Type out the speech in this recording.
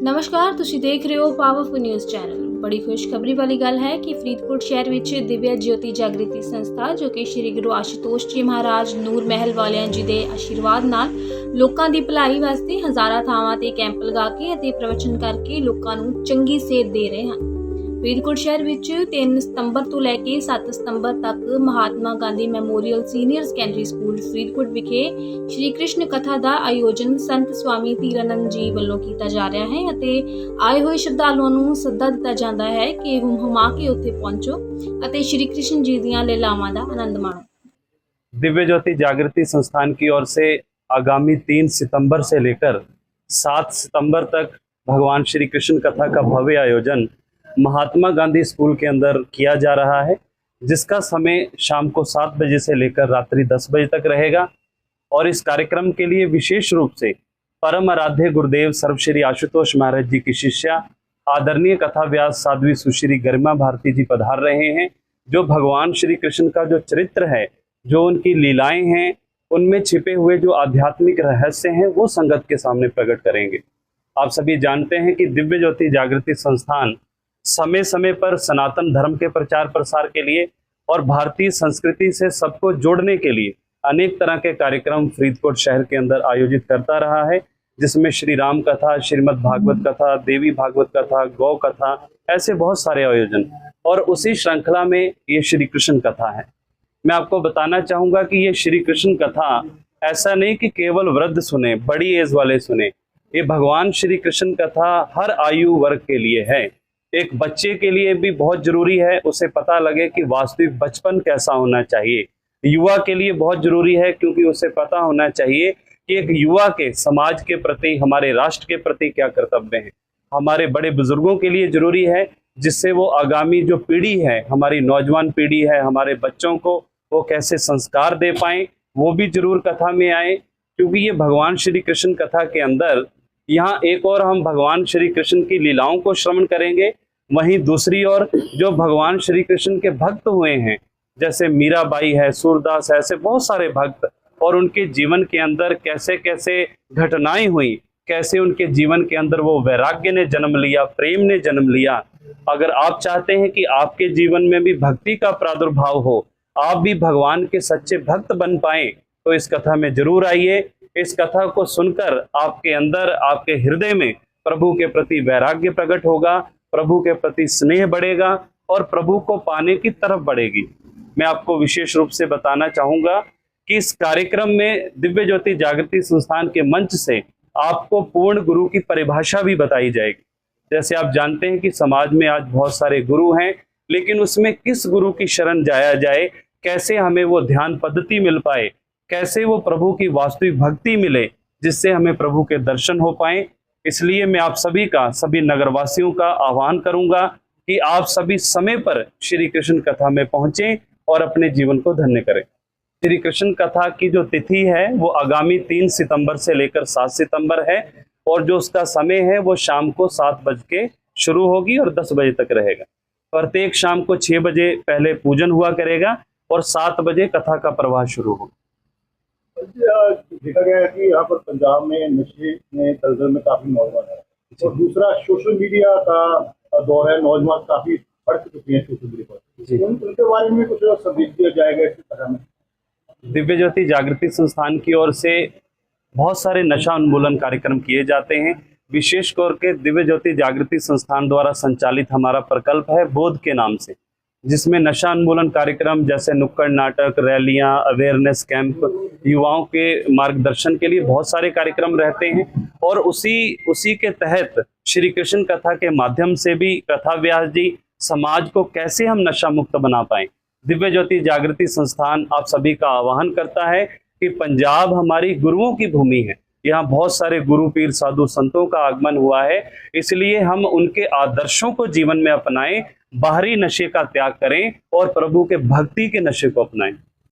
नमस्कार, ਤੁਸੀਂ ਦੇਖ ਰਹੇ ਹੋ ਪਾਵਰਫੁਲ ਨਿਊਜ਼ ਚੈਨਲ। ਬੜੀ ਖੁਸ਼ਖਬਰੀ ਵਾਲੀ ਗੱਲ ਹੈ ਕਿ ਫਰੀਦਕੋਟ ਸ਼ਹਿਰ ਵਿੱਚ ਦਿਵਯ ਜਯੋਤੀ ਜਾਗ੍ਰਿਤੀ ਸੰਸਥਾ ਜੋ ਕਿ ਸ਼੍ਰੀ ਗੁਰੂ ਆਸ਼ੂਤੋਸ਼ ਜੀ ਮਹਾਰਾਜ ਨੂਰ ਮਹਿਲ ਵਾਲਿਆਂ ਜੀ ਦੇ ਆਸ਼ੀਰਵਾਦ ਨਾਲ ਲੋਕਾਂ ਦੀ ਭਲਾਈ ਵਾਸਤੇ ਹਜ਼ਾਰਾਂ ਥਾਵਾਂ ਤੇ ਕੈਂਪ ਲਗਾ ਕੇ ਅਤੇ ਪ੍ਰਵਚਨ ਕਰਕੇ ਲੋਕਾਂ ਨੂੰ ਚੰਗੀ ਸੇਧ ਦੇ ਰਹੇ ਹਨ। ਫਰੀਦਕੋਟ ਸ਼ਹਿਰ ਵਿੱਚ 3 ਸਤੰਬਰ ਤੋਂ ਲੈ ਕੇ 7 ਸਤੰਬਰ ਤੱਕ Mahatma Gandhi memorial senior secondary school Faridkot ਵਿਖੇ ਸ਼੍ਰੀ ਕ੍ਰਿਸ਼ਨ ਕਥਾ ਦਾ ਆਯੋਜਨ ਸੰਤ ਸਵਾਮੀ ਧੀਰਾਨੰਦ ਜੀ ਵੱਲੋਂ ਕੀਤਾ ਜਾ ਰਿਹਾ ਹੈ ਅਤੇ ਆਏ ਹੋਏ ਸ਼ਰਧਾਲੂਆਂ ਨੂੰ ਸੱਦਾ ਦਿੱਤਾ ਜਾਂਦਾ ਹੈ ਕਿ ਹੁਮ-ਹੁਮਾ ਕੇ ਉੱਥੇ ਪਹੁੰਚੋ ਅਤੇ श्री कृष्ण जी ਦੀਆਂ लीलावां ਦਾ आनंद माणो। दिव्य ज्योति जागृति संस्थान की ओर से आगामी 3 सितंबर से लेकर 7 सितंबर तक भगवान श्री कृष्ण कथा का भव्य आयोजन महात्मा गांधी स्कूल के अंदर किया जा रहा है, जिसका समय शाम को 7 बजे से लेकर रात्रि 10 बजे तक रहेगा। और इस कार्यक्रम के लिए विशेष रूप से परम आराध्य गुरुदेव सर्वश्री आशुतोष महाराज जी की शिष्या आदरणीय कथा व्यास साध्वी सुश्री गरिमा भारती जी पधार रहे हैं, जो भगवान श्री कृष्ण का जो चरित्र है, जो उनकी लीलाएं हैं, उनमें छिपे हुए जो आध्यात्मिक रहस्य हैं वो संगत के सामने प्रकट करेंगे। आप सभी जानते हैं कि दिव्य ज्योति जागृति संस्थान समय समय पर सनातन धर्म के प्रचार प्रसार के लिए और भारतीय संस्कृति से सबको जोड़ने के लिए अनेक तरह के कार्यक्रम फरीदकोट शहर के अंदर आयोजित करता रहा है, जिसमें श्री राम कथा, श्रीमद् भागवत कथा, देवी भागवत कथा, गौ कथा, ऐसे बहुत सारे आयोजन। और उसी श्रृंखला में ये श्री कृष्ण कथा है। मैं आपको बताना चाहूँगा कि ये श्री कृष्ण कथा ऐसा नहीं कि केवल वृद्ध सुने, बड़ी एज वाले सुने। ये भगवान श्री कृष्ण कथा हर आयु वर्ग के लिए है। एक बच्चे के लिए भी बहुत जरूरी है, उसे पता लगे कि वास्तविक बचपन कैसा होना चाहिए। युवा के लिए बहुत जरूरी है, क्योंकि उसे पता होना चाहिए कि एक युवा के समाज के प्रति, हमारे राष्ट्र के प्रति क्या कर्तव्य हैं। हमारे बड़े बुजुर्गों के लिए जरूरी है, जिससे वो आगामी जो पीढ़ी है, हमारी नौजवान पीढ़ी है, हमारे बच्चों को वो कैसे संस्कार दे पाएं, वो भी जरूर कथा में आए। क्योंकि ये भगवान श्री कृष्ण कथा के अंदर यहाँ एक और हम भगवान श्री कृष्ण की लीलाओं को श्रवण करेंगे, वहीं दूसरी ओर जो भगवान श्री कृष्ण के भक्त हुए हैं, जैसे मीराबाई है, सूरदास है, ऐसे बहुत सारे भक्त, और उनके जीवन के अंदर कैसे कैसे घटनाएं हुई, कैसे उनके जीवन के अंदर वो वैराग्य ने जन्म लिया, प्रेम ने जन्म लिया। अगर आप चाहते हैं कि आपके जीवन में भी भक्ति का प्रादुर्भाव हो, आप भी भगवान के सच्चे भक्त बन पाए, तो इस कथा में जरूर आइए। इस कथा को सुनकर आपके अंदर, आपके हृदय में प्रभु के प्रति वैराग्य प्रकट होगा, प्रभु के प्रति स्नेह बढ़ेगा और प्रभु को पाने की तरफ बढ़ेगी। मैं आपको विशेष रूप से बताना चाहूँगा कि इस कार्यक्रम में दिव्य ज्योति जागृति संस्थान के मंच से आपको पूर्ण गुरु की परिभाषा भी बताई जाएगी। जैसे आप जानते हैं कि समाज में आज बहुत सारे गुरु हैं, लेकिन उसमें किस गुरु की शरण जाया जाए, कैसे हमें वो ध्यान पद्धति मिल पाए, कैसे वो प्रभु की वास्तविक भक्ति मिले, जिससे हमें प्रभु के दर्शन हो पाए। इसलिए मैं आप सभी का, सभी नगरवासियों का आह्वान करूंगा कि आप सभी समय पर श्री कृष्ण कथा में पहुंचें और अपने जीवन को धन्य करें। श्री कृष्ण कथा की जो तिथि है वो आगामी 3 सितंबर से लेकर 7 सितंबर है, और जो उसका समय है वो शाम को 7 बज के शुरू होगी और 10 बजे तक रहेगा। प्रत्येक शाम को 6 बजे पहले पूजन हुआ करेगा और 7 बजे कथा का प्रवाह शुरू होगा। देखा गया है कि यहाँ पर पंजाब में नशे में दलदल में काफी नौजवान है, और दूसरा सोशल मीडिया का दौर है, नौजवान काफी बढ़ चुके हैं सोशल मीडिया पर। उनके बारे में कुछ संदेश दिया जाएगा इस तरह में? दिव्य ज्योति जागृति संस्थान की ओर से बहुत सारे नशा उन्मूलन कार्यक्रम किए जाते हैं। विशेष करके दिव्य ज्योति जागृति संस्थान द्वारा संचालित हमारा प्रकल्प है बोध के नाम से, जिसमें नशा उन्मूलन कार्यक्रम जैसे नुक्कड़ नाटक, रैलियां, अवेयरनेस कैंप, युवाओं के मार्गदर्शन के लिए बहुत सारे कार्यक्रम रहते हैं। और उसी के तहत श्री कृष्ण कथा के माध्यम से भी कथा व्यास जी समाज को कैसे हम नशा मुक्त बना पाएं, दिव्य ज्योति जागृति संस्थान आप सभी का आह्वान करता है कि पंजाब हमारी गुरुओं की भूमि है। यहाँ बहुत सारे गुरु पीर साधु संतों का आगमन हुआ है, इसलिए हम उनके आदर्शों को जीवन में अपनाएं, बाहरी नशे का त्याग करें और प्रभु के भक्ति के नशे को अपनाएं।